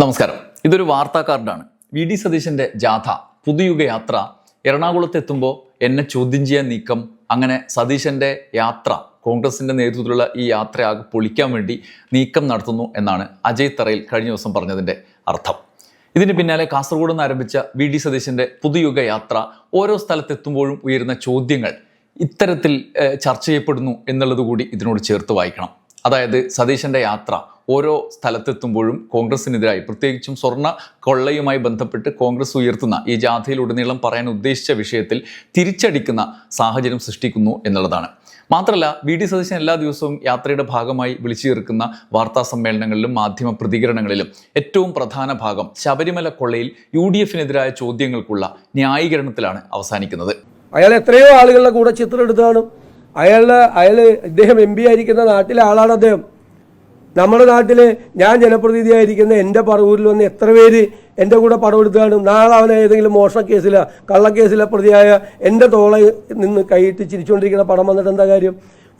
നമസ്കാരം. ഇതൊരു വാർത്താ കാർഡാണ്. വി.ഡി. സതീശന്റെ ജാഥ പുതുയുഗ യാത്ര എറണാകുളത്ത് എത്തുമ്പോൾ എന്നെ ചോദ്യം ചെയ്യാൻ നീക്കം, അങ്ങനെ സതീശന്റെ യാത്ര, കോൺഗ്രസിന്റെ നേതൃത്വത്തിലുള്ള ഈ യാത്രയാകെ പൊളിക്കാൻ വേണ്ടി നീക്കം നടത്തുന്നു എന്നാണ് അജയ് തറയിൽ കഴിഞ്ഞ ദിവസം പറഞ്ഞതിന്റെ അർത്ഥം. ഇതിന് പിന്നാലെ കാസർഗോഡ് നിന്ന് ആരംഭിച്ച വി.ഡി. സതീശന്റെ പുതുയുഗ യാത്ര ഓരോ സ്ഥലത്തെത്തുമ്പോഴും ഉയരുന്ന ചോദ്യങ്ങൾ ഇത്തരത്തിൽ ചർച്ച ചെയ്യപ്പെടുന്നു എന്നുള്ളത് കൂടി ഇതിനോട് ചേർത്ത് വായിക്കണം. അതായത് സതീശന്റെ യാത്ര ഓരോ സ്ഥലത്തെത്തുമ്പോഴും കോൺഗ്രസിനെതിരായി, പ്രത്യേകിച്ചും സ്വർണ്ണ കൊള്ളയുമായി ബന്ധപ്പെട്ട് കോൺഗ്രസ് ഉയർത്തുന്ന ഈ ജാഥയിലുടനീളം പറയാൻ ഉദ്ദേശിച്ച വിഷയത്തിൽ തിരിച്ചടിക്കുന്ന സാഹചര്യം സൃഷ്ടിക്കുന്നു എന്നുള്ളതാണ്. മാത്രമല്ല, വി.ഡി. സതീശൻ എല്ലാ ദിവസവും യാത്രയുടെ ഭാഗമായി വിളിച്ചു ചേർക്കുന്ന വാർത്താ സമ്മേളനങ്ങളിലും മാധ്യമ പ്രതികരണങ്ങളിലും ഏറ്റവും പ്രധാന ഭാഗം ശബരിമല കൊള്ളയിൽ UDF-നെതിരായ ചോദ്യങ്ങൾക്കുള്ള ന്യായീകരണത്തിലാണ് അവസാനിക്കുന്നത്. അയാൾ എത്രയോ ആളുകളുടെ കൂടെ ചിത്രം എടുത്താണ്. ഇദ്ദേഹം MP ആയിരിക്കുന്ന നാട്ടിലെ ആളാണ് അദ്ദേഹം. നമ്മുടെ നാട്ടിൽ ഞാൻ ജനപ്രതിനിധിയായിരിക്കുന്ന എൻ്റെ പറവൂരിൽ വന്ന് എത്ര പേര് എൻ്റെ കൂടെ പടം എടുത്താണ്. നാളെ അവൻ ഏതെങ്കിലും മോഷണ കേസിലോ കള്ളക്കേസിലോ പ്രതിയായ എൻ്റെ തോളയിൽ നിന്ന് കൈയിട്ട് ചിരിച്ചുകൊണ്ടിരിക്കുന്ന പടം വന്നിട്ട് എന്താ കാര്യം?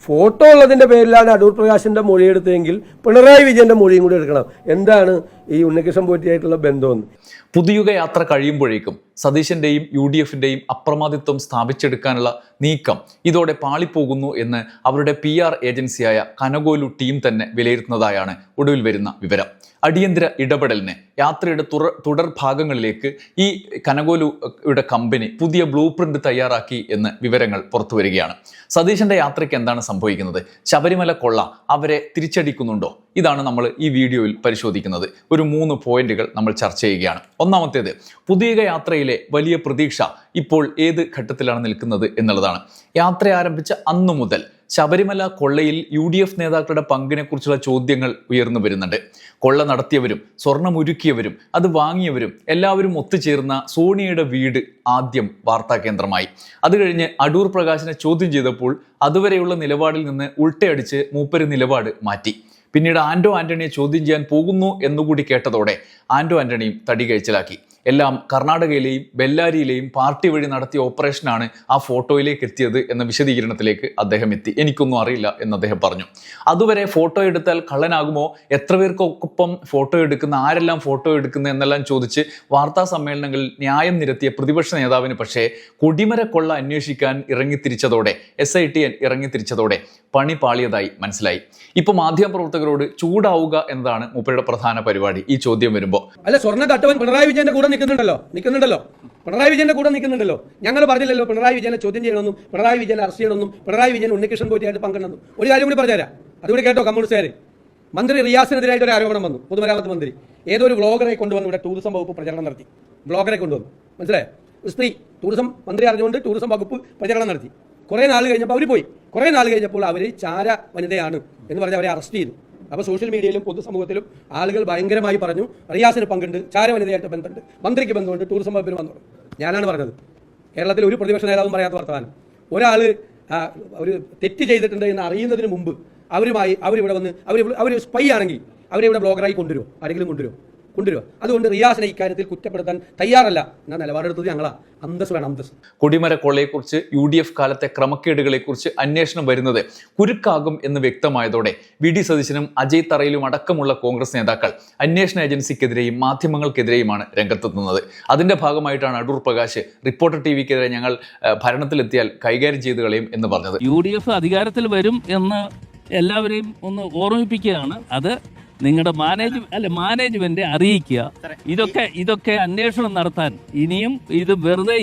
ഫോട്ടോ ഉള്ളതിൻ്റെ പേരിലാണ് അടൂർ പ്രകാശിൻ്റെ മൊഴി എടുത്തതെങ്കിൽ പിണറായി വിജയൻ്റെ മൊഴിയും കൂടി എടുക്കണം. എന്താണ് ഈ ഉണ്ണികൃഷ്ണൻ പോറ്റിയായിട്ടുള്ള ബന്ധമെന്ന്? പുതുയുഗ യാത്ര കഴിയുമ്പോഴേക്കും സതീശന്റെയും UDF-ന്റെയും അപ്രമാദിത്വം സ്ഥാപിച്ചെടുക്കാനുള്ള നീക്കം ഇതോടെ പാളിപ്പോകുന്നു എന്ന് അവരുടെ PR ഏജൻസിയായ കനഗോലു ടീം തന്നെ വിലയിരുത്തുന്നതായാണ് ഒടുവിൽ വരുന്ന വിവരം. അടിയന്തര ഇടപെടലിന് യാത്രയുടെ തുടർ ഭാഗങ്ങളിലേക്ക് ഈ കനഗോലുയുടെ കമ്പനി പുതിയ ബ്ലൂ പ്രിന്റ് തയ്യാറാക്കി എന്ന് വിവരങ്ങൾ പുറത്തു വരികയാണ്. സതീശന്റെ യാത്രയ്ക്ക് എന്താണ് സംഭവിക്കുന്നത്? ശബരിമല കൊള്ള അവരെ തിരിച്ചടിക്കുന്നുണ്ടോ? ഇതാണ് നമ്മൾ ഈ വീഡിയോയിൽ പരിശോധിക്കുന്നത്. ഒരു 3 പോയിന്റുകൾ നമ്മൾ ചർച്ച ചെയ്യുകയാണ്. ഒന്നാമത്തേത്, പുതിയ യാത്രയിലെ വലിയ പ്രതീക്ഷ ഇപ്പോൾ ഏത് ഘട്ടത്തിലാണ് നിൽക്കുന്നത് എന്നുള്ളതാണ്. യാത്ര ആരംഭിച്ച അന്നു മുതൽ ശബരിമല കൊള്ളയിൽ UDF നേതാക്കളുടെ പങ്കിനെ കുറിച്ചുള്ള ചോദ്യങ്ങൾ ഉയർന്നു വരുന്നുണ്ട്. കൊള്ള നടത്തിയവരും സ്വർണ്ണമൊരുക്കിയവരും അത് വാങ്ങിയവരും എല്ലാവരും ഒത്തുചേർന്ന സോണിയയുടെ വീട് ആദ്യം വാർത്താ കേന്ദ്രമായി. അത് കഴിഞ്ഞ് അടൂർ പ്രകാശിനെ ചോദ്യം ചെയ്തപ്പോൾ അതുവരെയുള്ള നിലപാടിൽ നിന്ന് ഉൾട്ടയടിച്ച് മൂപ്പര് നിലപാട് മാറ്റി. പിന്നീട് ആന്റോ ആന്റണിയെ ചോദ്യം ചെയ്യാൻ പോകുന്നു എന്നുകൂടി കേട്ടതോടെ ആന്റോ ആന്റണിയും തടി കഴിച്ചിലാക്കി. എല്ലാം കർണാടകയിലെയും ബെല്ലാരിയിലെയും പാർട്ടി വഴി നടത്തിയ ഓപ്പറേഷനാണ് ആ ഫോട്ടോയിലേക്ക് എത്തിയത് എന്ന വിശദീകരണത്തിലേക്ക് അദ്ദേഹം എത്തി. എനിക്കൊന്നും അറിയില്ല എന്ന് അദ്ദേഹം പറഞ്ഞു. അതുവരെ ഫോട്ടോ എടുത്താൽ കള്ളനാകുമോ, എത്ര പേർക്കൊപ്പം ഫോട്ടോ എടുക്കുന്ന, ആരെല്ലാം ഫോട്ടോ എടുക്കുന്നു എന്നെല്ലാം ചോദിച്ച് വാർത്താ സമ്മേളനങ്ങളിൽ ന്യായം നിരത്തിയ പ്രതിപക്ഷ നേതാവിന് പക്ഷേ കൊടിമര കൊള്ള അന്വേഷിക്കാൻ ഇറങ്ങിത്തിരിച്ചതോടെ, SIT ഇറങ്ങിത്തിരിച്ചതോടെ പണി പാളിയതായി മനസ്സിലായി. ഇപ്പൊ മാധ്യമപ്രവർത്തകരോട് ചൂടാവുക എന്നതാണ് മൂപ്പരുടെ പ്രധാന പരിപാടി. ഈ ചോദ്യം വരുമ്പോൾ അല്ല, സ്വർണ്ണ കട്ടവൻ പിണറായി വിജയന്റെ കൂടെ നിൽക്കുന്നുണ്ടല്ലോ. പിണറായി വിജയന്റെ കൂടെ നിൽക്കുന്നുണ്ടല്ലോ. ഞങ്ങൾ പറഞ്ഞില്ലല്ലോ പിണറായി വിജയനെ ചോദ്യം ചെയ്യണമെന്നും പിണറായി വിജയനെ അറസ്റ്റ് ചെയ്യണമെന്നും പിണറായി വിജയൻ ഉണ്ണികൃഷ്ണൻ പോറ്റിയായിട്ട് പങ്കെടുന്നു. ഒരു കാര്യം കൂടി പറഞ്ഞുതരാം, അതുകൂടി കേട്ടോ കമ്മ്യൂണിസ്റ്റുകാർ. മന്ത്രി റിയാസിനെതിരായിട്ട് ഒരു ആരോപണം വന്നു. പൊതുമരാമത്ത് മന്ത്രി ഏതോ ഒരു വ്ളോഗറെ കൊണ്ടുവന്ന് ഇവിടെ ടൂറിസം വകുപ്പ് പ്രചരണം നടത്തി. വ്ളോഗറെ കൊണ്ടുവന്നു, മനസ്സിലായോ? ഒരു സ്ത്രീ ടൂറിസം മന്ത്രി അറിഞ്ഞുകൊണ്ട് ടൂറിസം വകുപ്പ് പ്രചരണം നടത്തി. കുറേ നാൾ കഴിഞ്ഞപ്പോൾ അവർ പോയി. കുറേ നാൾ കഴിഞ്ഞപ്പോൾ അവർ ചാര വനിതയാണ് എന്ന് പറഞ്ഞ് അവരെ അറസ്റ്റ് ചെയ്തു. അപ്പോൾ സോഷ്യൽ മീഡിയയിലും പൊതുസമൂഹത്തിലും ആളുകൾ ഭയങ്കരമായി പറഞ്ഞു റിയാസിന് പങ്കുണ്ട്, ചാര വനിതയായിട്ട് ബന്ധമുണ്ട്, മന്ത്രിക്ക് ബന്ധമുണ്ട്, ടൂറിസം വകുപ്പിന് ബന്ധമുണ്ട്. ഞാനാണ് പറഞ്ഞത്. കേരളത്തിൽ ഒരു പ്രതിപക്ഷ നേതാവും പറയാത്ത വർത്തമാനം. ഒരാൾ ഒരു തെറ്റ് ചെയ്തിട്ടുണ്ട് എന്ന് അറിയുന്നതിന് മുമ്പ് അവരിവിടെ വന്ന് അവർ സ്പൈ ആണെങ്കിൽ അവരിവിടെ ബ്ലോഗറായി കൊണ്ടുവരുമോ? ആരെങ്കിലും കൊണ്ടുവരുമോ? അതുകൊണ്ട് റിയാസിനെ ഇക്കാര്യത്തിൽ കുറ്റപ്പെടുത്താൻ തയ്യാറല്ല. ഞാൻ നിലപാടെടുത്തത് ഞങ്ങളാ. അന്തസ് വേണം, അന്തസ്. കൊടിമര കൊള്ളയെക്കുറിച്ച് UDF കാലത്തെ ക്രമക്കേടുകളെക്കുറിച്ച് അന്വേഷണം വരുന്നത് കുരുക്കാകും എന്ന് വ്യക്തമായതോടെ വി.ഡി. സതീശനും അജയ് തറയിലും അടക്കമുള്ള കോൺഗ്രസ് നേതാക്കൾ അന്വേഷണ ഏജൻസിക്കെതിരെയും മാധ്യമങ്ങൾക്കെതിരെയുമാണ് രംഗത്തെത്തുന്നത്. അതിന്റെ ഭാഗമായിട്ടാണ് അടൂർ പ്രകാശ് റിപ്പോർട്ടർ TV-ക്കെതിരെ ഞങ്ങൾ ഭരണത്തിലെത്തിയാൽ കൈകാര്യം ചെയ്ത് കളയും എന്ന് പറഞ്ഞത്. UDF അധികാരത്തിൽ വരും എന്ന് എല്ലാവരെയും ഒന്ന് ഓർമ്മിപ്പിക്കുകയാണ്. അത് നിങ്ങളുടെ മാനേജ്മെന്റ് അറിയിക്കുക. ഇതൊക്കെ അന്വേഷണം നടത്താൻ ഇനിയും ഇത് വെറുതെ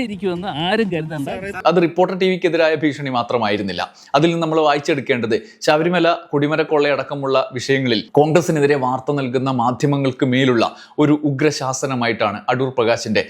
ഇരിക്കുമെന്ന് ആരും കരുതണ്ട. അത് റിപ്പോർട്ടർ TV-ക്കെതിരായ ഭീഷണി മാത്രമായിരുന്നില്ല. അതിൽ നിന്ന് നമ്മൾ വായിച്ചെടുക്കേണ്ടത് ശബരിമല കൊടിമര കൊള്ളയടക്കമുള്ള വിഷയങ്ങളിൽ കോൺഗ്രസിനെതിരെ വാർത്ത നൽകുന്ന മാധ്യമങ്ങൾക്ക് മേലുള്ള ഒരു ഉഗ്രശാസനമായിട്ടാണ് അടൂർ പ്രകാശിന്റെ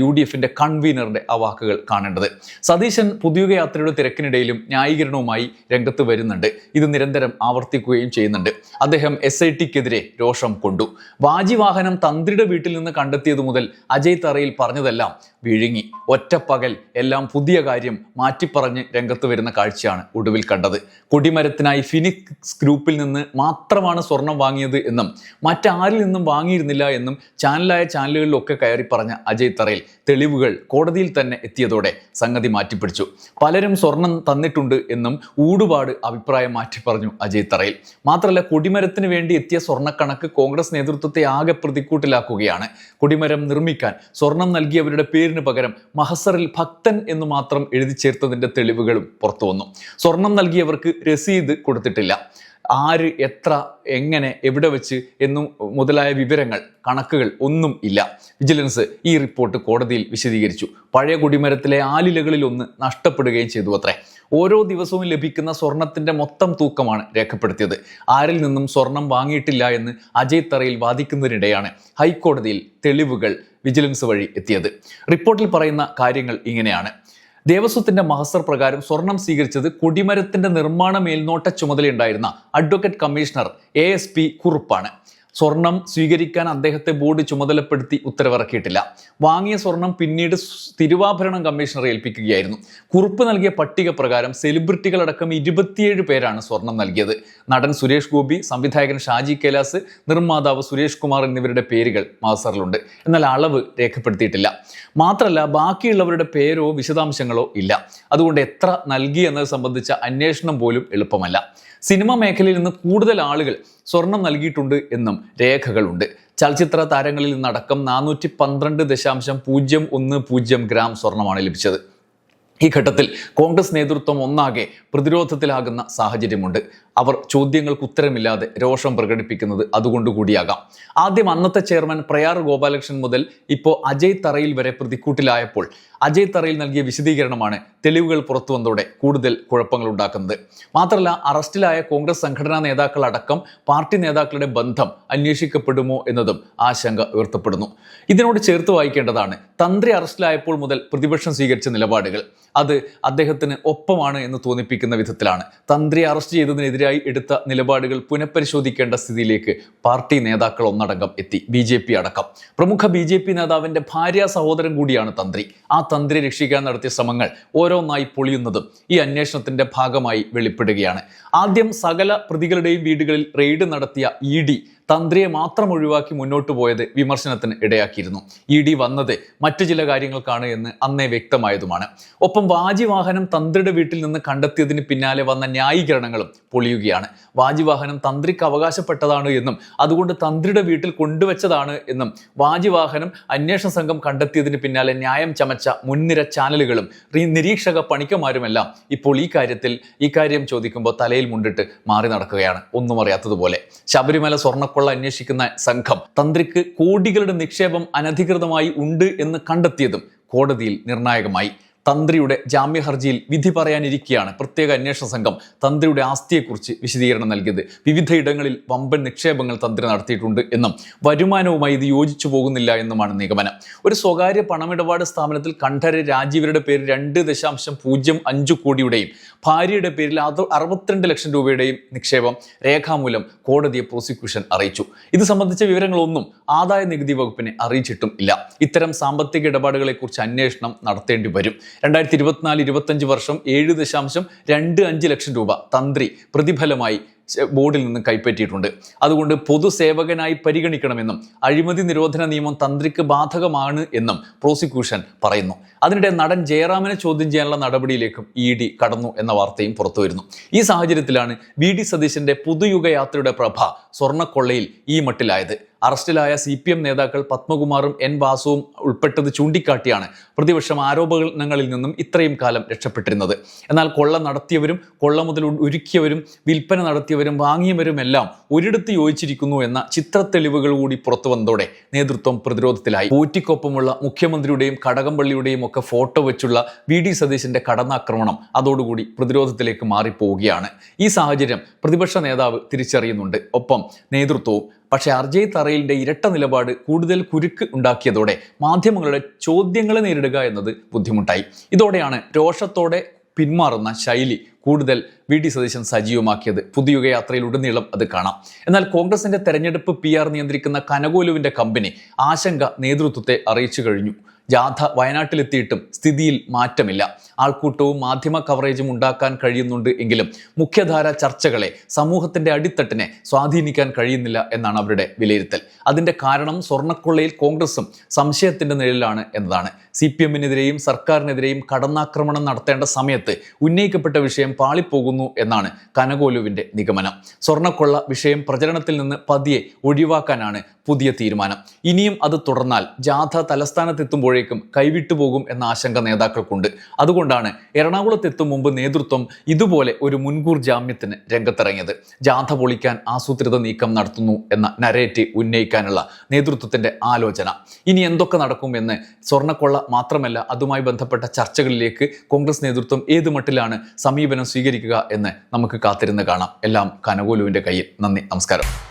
UDF-ന്റെ കൺവീനറുടെ ആ വാക്കുകൾ കാണേണ്ടത്. സതീശൻ പുതുയുഗ യാത്രയുടെ തിരക്കിനിടയിലും ന്യായീകരണവുമായി രംഗത്ത് വരുന്നുണ്ട്. ഇത് നിരന്തരം ആവർത്തിക്കുകയും ചെയ്യുന്നുണ്ട്. അദ്ദേഹം SIT-ക്കെതിരെ രോഷം കൊണ്ടു. വാജിവാഹനം തന്ത്രിയുടെ വീട്ടിൽ നിന്ന് കണ്ടെത്തിയത് മുതൽ അജയ് തറയിൽ പറഞ്ഞതെല്ലാം വിഴുങ്ങി. ഒറ്റപ്പകൽ എല്ലാം പുതിയ കാര്യം മാറ്റിപ്പറഞ്ഞ് രംഗത്ത് വരുന്ന കാഴ്ചയാണ് ഒടുവിൽ കണ്ടത്. കൊടിമരത്തിനായി ഫിനിക്സ് ഗ്രൂപ്പിൽ നിന്ന് മാത്രമാണ് സ്വർണം വാങ്ങിയത് എന്നും മറ്റാരിൽ നിന്നും വാങ്ങിയിരുന്നില്ല എന്നും ചാനലുകളിലൊക്കെ കയറി പറഞ്ഞ അജയ് തറയിൽ തെളിവുകൾ കോടതിയിൽ തന്നെ എത്തിയതോടെ സംഗതി മാറ്റിപ്പിടിച്ചു. പലരും സ്വർണം തന്നിട്ടുണ്ട് എന്നും ഊടുപാട് അഭിപ്രായം മാറ്റി പറഞ്ഞു അജയ് തറയിൽ. മാത്രമല്ല, കൊടിമരത്തിന് വേണ്ടി എത്തിയ സ്വർണ്ണക്കണക്ക് കോൺഗ്രസ് നേതൃത്വത്തെ ആകെ പ്രതിക്കൂട്ടിലാക്കുകയാണ്. കൊടിമരം നിർമ്മിക്കാൻ സ്വർണം നൽകിയവരുടെ പേരിന് പകരം മഹസറിൽ ഭക്തൻ എന്ന് മാത്രം എഴുതി ചേർത്തതിന്റെ തെളിവുകളും പുറത്തു വന്നു. സ്വർണം നൽകിയവർക്ക് രസീത് കൊടുത്തിട്ടില്ല. ആര്, എത്ര, എങ്ങനെ, എവിടെ വെച്ച് എന്നും മുതലായ വിവരങ്ങൾ, കണക്കുകൾ ഒന്നും ഇല്ല. വിജിലൻസ് ഈ റിപ്പോർട്ട് കോടതിയിൽ വിശദീകരിച്ചു. പഴയ കൊടിമരത്തിലെ ആലിലകളിൽ ഒന്ന് നഷ്ടപ്പെടുകയും ചെയ്തു അത്രേ. ഓരോ ദിവസവും ലഭിക്കുന്ന സ്വർണത്തിന്റെ മൊത്തം തൂക്കമാണ് രേഖപ്പെടുത്തിയത്. ആരിൽ നിന്നും സ്വർണം വാങ്ങിയിട്ടില്ല എന്ന് അജയ് തറയിൽ വാദിക്കുന്നതിനിടെയാണ് ഹൈക്കോടതിയിൽ തെളിവുകൾ വിജിലൻസ് വഴി എത്തിയത്. റിപ്പോർട്ടിൽ പറയുന്ന കാര്യങ്ങൾ ഇങ്ങനെയാണ്. ദേവസ്വത്തിന്റെ മഹസർ പ്രകാരം സ്വർണം സ്വീകരിച്ചത് കൊടിമരത്തിന്റെ നിർമ്മാണ മേൽനോട്ട ചുമതലയുണ്ടായിരുന്ന അഡ്വക്കേറ്റ് കമ്മീഷണർ ASP കുറുപ്പാണ്. സ്വർണം സ്വീകരിക്കാൻ അദ്ദേഹത്തെ ബോർഡ് ചുമതലപ്പെടുത്തി ഉത്തരവിറക്കിയിട്ടില്ല. വാങ്ങിയ സ്വർണം പിന്നീട് തിരുവാഭരണം കമ്മീഷണറെ ഏൽപ്പിക്കുകയായിരുന്നു. കുറുപ്പ് നൽകിയ പട്ടിക പ്രകാരം സെലിബ്രിറ്റികളടക്കം 27 പേരാണ് സ്വർണം നൽകിയത്. നടൻ സുരേഷ് ഗോപി, സംവിധായകൻ ഷാജി കൈലാസ്, നിർമ്മാതാവ് സുരേഷ് കുമാർ എന്നിവരുടെ പേരുകൾ മഹസറിലുണ്ട്. എന്നാൽ അളവ് രേഖപ്പെടുത്തിയിട്ടില്ല. മാത്രമല്ല, ബാക്കിയുള്ളവരുടെ പേരോ വിശദാംശങ്ങളോ ഇല്ല. അതുകൊണ്ട് എത്ര നൽകി എന്നത് സംബന്ധിച്ച അന്വേഷണം പോലും എളുപ്പമല്ല. സിനിമ മേഖലയിൽ നിന്ന് കൂടുതൽ ആളുകൾ സ്വർണം നൽകിയിട്ടുണ്ട് എന്നും രേഖകളുണ്ട്. ചലച്ചിത്ര താരങ്ങളിൽ നിന്നടക്കം 412.010 ഗ്രാം സ്വർണമാണ് ലഭിച്ചത്. ഈ ഘട്ടത്തിൽ കോൺഗ്രസ് നേതൃത്വം ഒന്നാകെ പ്രതിരോധത്തിലാകുന്ന സാഹചര്യമുണ്ട്. അവർ ചോദ്യങ്ങൾക്ക് ഉത്തരമില്ലാതെ രോഷം പ്രകടിപ്പിക്കുന്നത് അതുകൊണ്ടുകൂടിയാകാം. ആദ്യം അന്നത്തെ ചെയർമാൻ പ്രയാർ ഗോപാലകൃഷ്ണൻ മുതൽ ഇപ്പോൾ അജയ് തറയിൽ വരെ പ്രതിക്കൂട്ടിലായപ്പോൾ അജയ് തറയിൽ നൽകിയ വിശദീകരണമാണ് തെളിവുകൾ പുറത്തു വന്നതോടെ കൂടുതൽ കുഴപ്പങ്ങൾ ഉണ്ടാക്കുന്നത്. മാത്രമല്ല, അറസ്റ്റിലായ കോൺഗ്രസ് സംഘടനാ നേതാക്കൾ അടക്കം പാർട്ടി നേതാക്കളുടെ ബന്ധം അന്വേഷിക്കപ്പെടുമോ എന്നതും ആശങ്ക ഉയർത്തപ്പെടുന്നു. ഇതിനോട് ചേർത്ത് വായിക്കേണ്ടതാണ് തന്ത്രി അറസ്റ്റിലായപ്പോൾ മുതൽ പ്രതിപക്ഷം സ്വീകരിച്ച നിലപാടുകൾ. അത് അദ്ദേഹത്തിന് ഒപ്പമാണ് എന്ന് തോന്നിപ്പിക്കുന്ന വിധത്തിലാണ്. തന്ത്രി അറസ്റ്റ് ചെയ്തതിനെതിരായി എടുത്ത നിലപാടുകൾ പുനഃപരിശോധിക്കേണ്ട സ്ഥിതിയിലേക്ക് പാർട്ടി നേതാക്കൾ ഒന്നടങ്കം എത്തി. BJP അടക്കം. പ്രമുഖ BJP നേതാവിന്റെ ഭാര്യ സഹോദരൻ കൂടിയാണ് തന്ത്രി. ആ തന്ത്രി രക്ഷിക്കാൻ നടത്തിയ ശ്രമങ്ങൾ ഓരോന്നായി പൊളിയുന്നതും ഈ അന്വേഷണത്തിന്റെ ഭാഗമായി വെളിപ്പെടുകയാണ്. ആദ്യം സകല പ്രതികളുടെയും വീടുകളിൽ റെയ്ഡ് നടത്തിയ ED തന്ത്രിയെ മാത്രം ഒഴിവാക്കി മുന്നോട്ട് പോയത് വിമർശനത്തിന് ഇടയാക്കിയിരുന്നു. ED വന്നത് മറ്റു ചില കാര്യങ്ങൾക്കാണ് എന്ന് അന്നേ വ്യക്തമായതുമാണ്. ഒപ്പം വാജിവാഹനം തന്ത്രിയുടെ വീട്ടിൽ നിന്ന് കണ്ടെത്തിയതിന് പിന്നാലെ വന്ന ന്യായീകരണങ്ങളും പൊളിയുകയാണ്. വാജിവാഹനം തന്ത്രിക്ക് അവകാശപ്പെട്ടതാണ് എന്നും അതുകൊണ്ട് തന്ത്രിയുടെ വീട്ടിൽ കൊണ്ടുവച്ചതാണ് എന്നും വാജിവാഹനം അന്വേഷണ സംഘം കണ്ടെത്തിയതിന് പിന്നാലെ ന്യായം ചമച്ച മുൻനിര ചാനലുകളും നിരീക്ഷക പണിക്കന്മാരുമെല്ലാം ഇപ്പോൾ ഈ കാര്യം ചോദിക്കുമ്പോൾ തലയിൽ മുണ്ടിട്ട് മാറി നടക്കുകയാണ്, ഒന്നും അറിയാത്തതുപോലെ. ശബരിമല സ്വർണ്ണക്കൊള്ള അന്വേഷിക്കുന്ന സംഘം തന്ത്രിക്ക് കോടികളുടെ നിക്ഷേപം അനധികൃതമായി ഉണ്ട് എന്ന് കണ്ടെത്തിയതും കോടതിയിൽ നിർണായകമായി. തന്ത്രിയുടെ ജാമ്യ ഹർജിയിൽ വിധി പറയാനിരിക്കെയാണ് പ്രത്യേക അന്വേഷണ സംഘം തന്ത്രിയുടെ ആസ്തിയെക്കുറിച്ച് വിശദീകരണം നൽകിയത്. വിവിധ ഇടങ്ങളിൽ വമ്പൻ നിക്ഷേപങ്ങൾ തന്ത്രി നടത്തിയിട്ടുണ്ട് എന്നും വരുമാനവുമായി ഇത് യോജിച്ചു പോകുന്നില്ല എന്നുമാണ് നിഗമനം. ഒരു സ്വകാര്യ പണമിടപാട് സ്ഥാപനത്തിൽ കണ്ഠര് രാജീവരുടെ പേരിൽ 2.05 കോടിയുടെയും ഭാര്യയുടെ പേരിൽ 62 ലക്ഷം രൂപയുടെയും നിക്ഷേപം രേഖാമൂലം കോടതിയെ പ്രോസിക്യൂഷൻ അറിയിച്ചു. ഇത് സംബന്ധിച്ച വിവരങ്ങളൊന്നും ആദായ നികുതി വകുപ്പിനെ അറിയിച്ചിട്ടും ഇല്ല. ഇത്തരം സാമ്പത്തിക ഇടപാടുകളെക്കുറിച്ച് അന്വേഷണം നടത്തേണ്ടി വരും. 2024-25 വർഷം 7.25 ലക്ഷം രൂപ തന്ത്രി പ്രതിഫലമായി ബോർഡിൽ നിന്ന് കൈപ്പറ്റിയിട്ടുണ്ട്. അതുകൊണ്ട് പൊതുസേവകനായി പരിഗണിക്കണമെന്നും അഴിമതി നിരോധന നിയമം തന്ത്രിക്ക് ബാധകമാണ് എന്നും പ്രോസിക്യൂഷൻ പറയുന്നു. അതിനിടെ നടൻ ജയറാമിനെ ചോദ്യം ചെയ്യാനുള്ള നടപടിയിലേക്കും ED കടന്നു എന്ന വാർത്തയും പുറത്തുവരുന്നു. ഈ സാഹചര്യത്തിലാണ് VD സതീശന്റെ പുതുയുഗയാത്രയുടെ പ്രഭ സ്വർണ്ണക്കൊള്ളയിൽ ഈ മട്ടിലായത്. അറസ്റ്റിലായ CPM നേതാക്കൾ പത്മകുമാറും N വാസുവും ഉൾപ്പെട്ടത് ചൂണ്ടിക്കാട്ടിയാണ് പ്രതിപക്ഷം ആരോപണങ്ങളിൽ നിന്നും ഇത്രയും കാലം രക്ഷപ്പെട്ടിരുന്നത്. എന്നാൽ കൊള്ള നടത്തിയവരും കൊള്ള മുതൽ ഒരുക്കിയവരും വിൽപ്പന നടത്തിയവരും വാങ്ങിയവരുമെല്ലാം ഒരിടത്ത് യോജിച്ചിരിക്കുന്നു എന്ന ചിത്രത്തെളിവുകൾ കൂടി പുറത്തു വന്നതോടെ നേതൃത്വം പ്രതിരോധത്തിലായി. പോറ്റിക്കൊപ്പമുള്ള മുഖ്യമന്ത്രിയുടെയും കടകംപള്ളിയുടെയും ഒക്കെ ഫോട്ടോ വെച്ചുള്ള VD സതീശന്റെ കടന്നാക്രമണം അതോടുകൂടി പ്രതിരോധത്തിലേക്ക് മാറിപ്പോവുകയാണ്. ഈ സാഹചര്യം പ്രതിപക്ഷ നേതാവ് തിരിച്ചറിയുന്നുണ്ട്, ഒപ്പം നേതൃത്വവും. പക്ഷേ അജയ് തറയിലിന്റെ ഇരട്ട നിലപാട് കൂടുതൽ കുരുക്ക് ഉണ്ടാക്കിയതോടെ മാധ്യമങ്ങളുടെ ചോദ്യങ്ങളെ നേരിടുക എന്നത് ബുദ്ധിമുട്ടായി. ഇതോടെയാണ് രോഷത്തോടെ പിന്മാറുന്ന ശൈലി കൂടുതൽ VD സതീശൻ സജീവമാക്കിയത്. പുതുയുഗയാത്രയിലുടനീളം അത് കാണാം. എന്നാൽ കോൺഗ്രസിന്റെ തെരഞ്ഞെടുപ്പ് PR നിയന്ത്രിക്കുന്ന കനകോലുവിന്റെ കമ്പനി ആശങ്ക നേതൃത്വത്തെ അറിയിച്ചു കഴിഞ്ഞു. ജാഥ വയനാട്ടിലെത്തിയിട്ടും സ്ഥിതിയിൽ മാറ്റമില്ല. ആൾക്കൂട്ടവും മാധ്യമ കവറേജും ഉണ്ടാക്കാൻ കഴിയുന്നുണ്ട് എങ്കിലും മുഖ്യധാര ചർച്ചകളെ, സമൂഹത്തിന്റെ അടിത്തട്ടിനെ സ്വാധീനിക്കാൻ കഴിയുന്നില്ല എന്നാണ് അവരുടെ വിലയിരുത്തൽ. അതിന്റെ കാരണം സ്വർണ്ണക്കൊള്ളയിൽ കോൺഗ്രസും സംശയത്തിന്റെ നിഴലിലാണ് എന്നതാണ്. CPM-നെതിരെയും സർക്കാരിനെതിരെയും കടന്നാക്രമണം നടത്തേണ്ട സമയത്ത് ഉന്നയിക്കപ്പെട്ട വിഷയം പാളിപ്പോകുന്നു എന്നാണ് കനകോലുവിന്റെ നിഗമനം. സ്വർണ്ണക്കൊള്ള വിഷയം പ്രചരണത്തിൽ നിന്ന് പതിയെ ഒഴിവാക്കാനാണ് പുതിയ തീരുമാനം. ഇനിയും അത് തുടർന്നാൽ ജാഥ തലസ്ഥാനത്തെത്തുമ്പോഴേക്കും കൈവിട്ടുപോകും എന്ന ആശങ്ക നേതാക്കൾക്കുണ്ട്. അതുകൊണ്ടാണ് എറണാകുളത്തെത്തും മുമ്പ് നേതൃത്വം ഇതുപോലെ ഒരു മുൻകൂർ ജാമ്യത്തിന് രംഗത്തിറങ്ങിയത്. ജാഥ പൊളിക്കാൻ ആസൂത്രിത നീക്കം നടത്തുന്നു എന്ന നരേറ്റീവ് ഉന്നയിക്കാനുള്ള നേതൃത്വത്തിന്റെ ആലോചന. ഇനി എന്തൊക്കെ നടക്കും എന്ന്, സ്വർണ്ണക്കൊള്ള മാത്രമല്ല അതുമായി ബന്ധപ്പെട്ട ചർച്ചകളിലേക്ക് കോൺഗ്രസ് നേതൃത്വം ഏത് മട്ടിലാണ് സമീപനം സ്വീകരിക്കുക എന്ന് നമുക്ക് കാത്തിരുന്ന് കാണാം. എല്ലാം കനകോലുവിന്റെ കയ്യിൽ. നന്ദി, നമസ്കാരം.